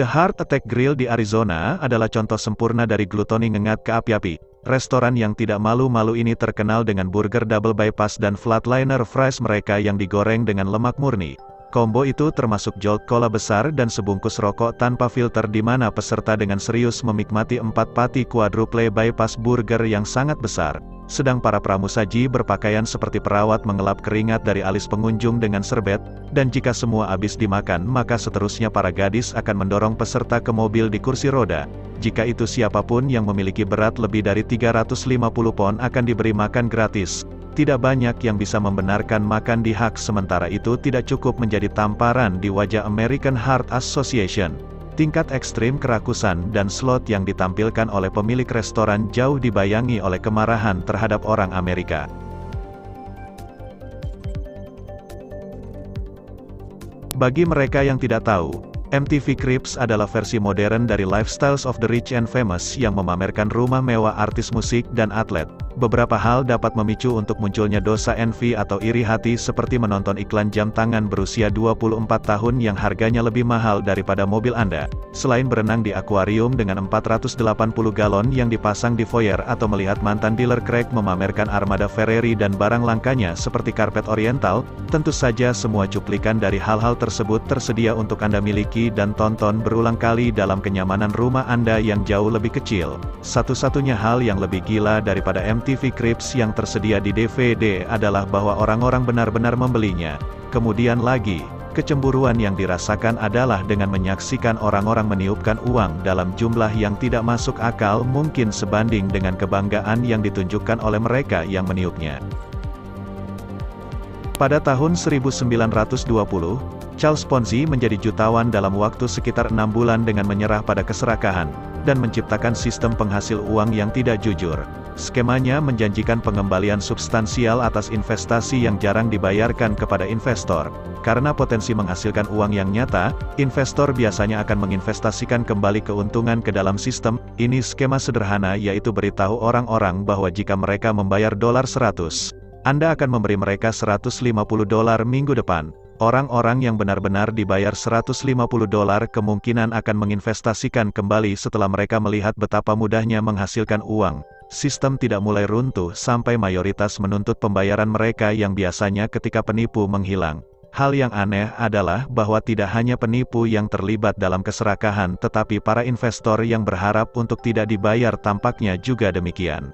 The Heart Attack Grill di Arizona adalah contoh sempurna dari glutoni ngengat ke api-api. Restoran yang tidak malu-malu ini terkenal dengan burger double bypass dan flatliner fries mereka yang digoreng dengan lemak murni. Combo itu termasuk jolt cola besar dan sebungkus rokok tanpa filter di mana peserta dengan serius menikmati 4 patty quadruple bypass burger yang sangat besar. Sedang para pramusaji berpakaian seperti perawat mengelap keringat dari alis pengunjung dengan serbet, dan jika semua habis dimakan maka seterusnya para gadis akan mendorong peserta ke mobil di kursi roda. Jika itu siapapun yang memiliki berat lebih dari 350 pon akan diberi makan gratis. Tidak banyak yang bisa membenarkan makan di hak sementara itu tidak cukup menjadi tamparan di wajah American Heart Association. Tingkat ekstrim kerakusan dan slot yang ditampilkan oleh pemilik restoran jauh dibayangi oleh kemarahan terhadap orang Amerika. Bagi mereka yang tidak tahu, MTV Cribs adalah versi modern dari Lifestyles of the Rich and Famous yang memamerkan rumah mewah artis musik dan atlet. Beberapa hal dapat memicu untuk munculnya dosa envy atau iri hati seperti menonton iklan jam tangan berusia 24 tahun yang harganya lebih mahal daripada mobil Anda. Selain berenang di akuarium dengan 480 galon yang dipasang di foyer atau melihat mantan dealer crack memamerkan armada Ferrari dan barang langkanya seperti karpet oriental, tentu saja semua cuplikan dari hal-hal tersebut tersedia untuk Anda miliki dan tonton berulang kali dalam kenyamanan rumah Anda yang jauh lebih kecil. Satu-satunya hal yang lebih gila daripada MTV Cribs yang tersedia di DVD adalah bahwa orang-orang benar-benar membelinya. Kemudian lagi, kecemburuan yang dirasakan adalah dengan menyaksikan orang-orang meniupkan uang dalam jumlah yang tidak masuk akal mungkin sebanding dengan kebanggaan yang ditunjukkan oleh mereka yang meniupnya. Pada tahun 1920, Charles Ponzi menjadi jutawan dalam waktu sekitar 6 bulan dengan menyerah pada keserakahan, dan menciptakan sistem penghasil uang yang tidak jujur. Skemanya menjanjikan pengembalian substansial atas investasi yang jarang dibayarkan kepada investor. Karena potensi menghasilkan uang yang nyata, investor biasanya akan menginvestasikan kembali keuntungan ke dalam sistem. Ini skema sederhana yaitu beritahu orang-orang bahwa jika mereka membayar $100, Anda akan memberi mereka $150 minggu depan. Orang-orang yang benar-benar dibayar $150 kemungkinan akan menginvestasikan kembali setelah mereka melihat betapa mudahnya menghasilkan uang. Sistem tidak mulai runtuh sampai mayoritas menuntut pembayaran mereka yang biasanya ketika penipu menghilang. Hal yang aneh adalah bahwa tidak hanya penipu yang terlibat dalam keserakahan tetapi para investor yang berharap untuk tidak dibayar tampaknya juga demikian.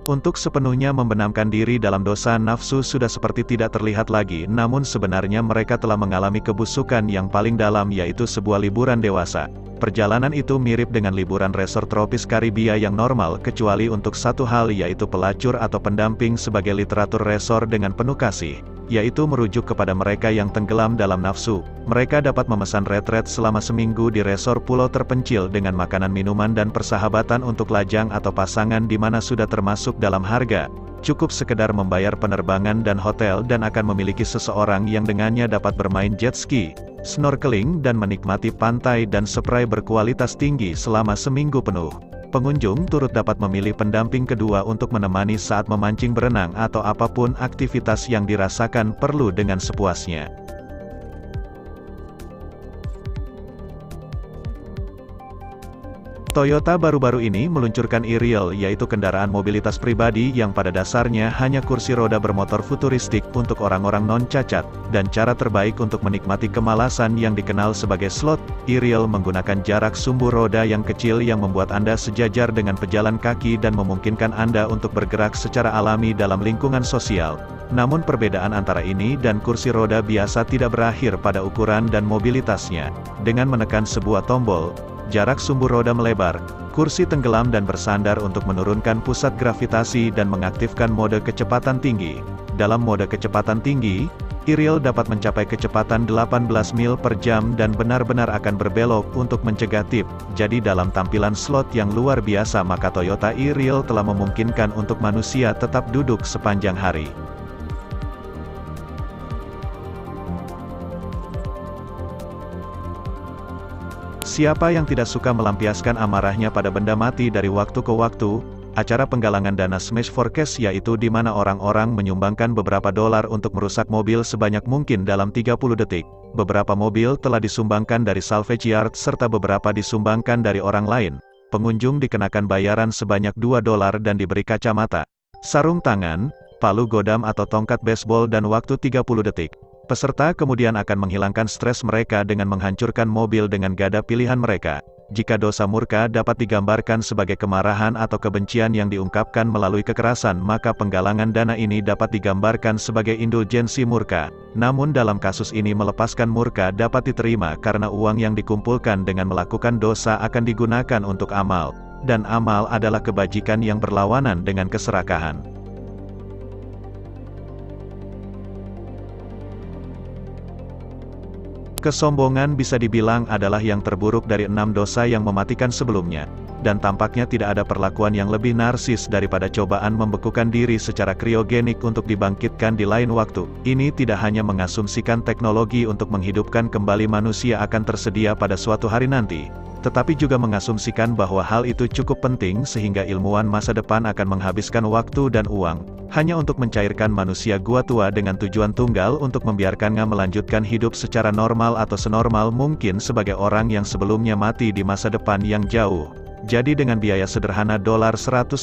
Untuk sepenuhnya membenamkan diri dalam dosa nafsu sudah seperti tidak terlihat lagi, namun sebenarnya mereka telah mengalami kebusukan yang paling dalam yaitu sebuah liburan dewasa. Perjalanan itu mirip dengan liburan resort tropis Karibia yang normal kecuali untuk satu hal yaitu pelacur atau pendamping sebagai literatur resort dengan penuh kasih, yaitu merujuk kepada mereka yang tenggelam dalam nafsu. Mereka dapat memesan retret selama seminggu di resort pulau terpencil dengan makanan minuman dan persahabatan untuk lajang atau pasangan di mana sudah termasuk dalam harga. Cukup sekedar membayar penerbangan dan hotel dan akan memiliki seseorang yang dengannya dapat bermain jet ski, snorkeling dan menikmati pantai dan spray berkualitas tinggi selama seminggu penuh. Pengunjung turut dapat memilih pendamping kedua untuk menemani saat memancing, berenang atau apapun aktivitas yang dirasakan perlu dengan sepuasnya. Toyota baru-baru ini meluncurkan e-Real yaitu kendaraan mobilitas pribadi yang pada dasarnya hanya kursi roda bermotor futuristik untuk orang-orang non-cacat, dan cara terbaik untuk menikmati kemalasan yang dikenal sebagai slot. E-Real menggunakan jarak sumbu roda yang kecil yang membuat Anda sejajar dengan pejalan kaki dan memungkinkan Anda untuk bergerak secara alami dalam lingkungan sosial. Namun perbedaan antara ini dan kursi roda biasa tidak berakhir pada ukuran dan mobilitasnya. Dengan menekan sebuah tombol, jarak sumbu roda melebar, kursi tenggelam dan bersandar untuk menurunkan pusat gravitasi dan mengaktifkan mode kecepatan tinggi. Dalam mode kecepatan tinggi, e-Real dapat mencapai kecepatan 18 mil per jam dan benar-benar akan berbelok untuk mencegah tip. Jadi dalam tampilan slot yang luar biasa maka Toyota e-Real telah memungkinkan untuk manusia tetap duduk sepanjang hari. Siapa yang tidak suka melampiaskan amarahnya pada benda mati dari waktu ke waktu? acara penggalangan dana Smash for Cash yaitu di mana orang-orang menyumbangkan beberapa dolar untuk merusak mobil sebanyak mungkin dalam 30 detik. Beberapa mobil telah disumbangkan dari salvage yard serta beberapa disumbangkan dari orang lain. Pengunjung dikenakan bayaran sebanyak 2 dolar dan diberi kacamata, sarung tangan, palu godam atau tongkat baseball dan waktu 30 detik. Peserta kemudian akan menghilangkan stres mereka dengan menghancurkan mobil dengan gada pilihan mereka. Jika dosa murka dapat digambarkan sebagai kemarahan atau kebencian yang diungkapkan melalui kekerasan, maka penggalangan dana ini dapat digambarkan sebagai indulgensi murka. Namun dalam kasus ini melepaskan murka dapat diterima karena uang yang dikumpulkan dengan melakukan dosa akan digunakan untuk amal. Dan amal adalah kebajikan yang berlawanan dengan keserakahan. Kesombongan bisa dibilang adalah yang terburuk dari 6 dosa yang mematikan sebelumnya, dan tampaknya tidak ada perlakuan yang lebih narsis daripada cobaan membekukan diri secara kriogenik untuk dibangkitkan di lain waktu. Ini tidak hanya mengasumsikan teknologi untuk menghidupkan kembali manusia akan tersedia pada suatu hari nanti, tetapi juga mengasumsikan bahwa hal itu cukup penting sehingga ilmuwan masa depan akan menghabiskan waktu dan uang hanya untuk mencairkan manusia gua tua dengan tujuan tunggal untuk membiarkannya melanjutkan hidup secara normal atau senormal mungkin sebagai orang yang sebelumnya mati di masa depan yang jauh. Jadi dengan biaya sederhana $150.000,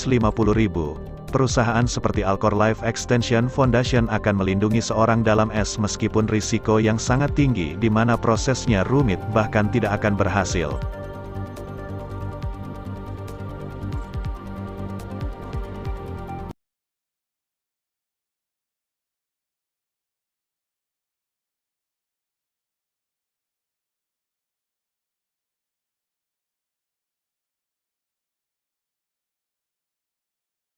perusahaan seperti Alcor Life Extension Foundation akan melindungi seorang dalam es meskipun risiko yang sangat tinggi di mana prosesnya rumit bahkan tidak akan berhasil.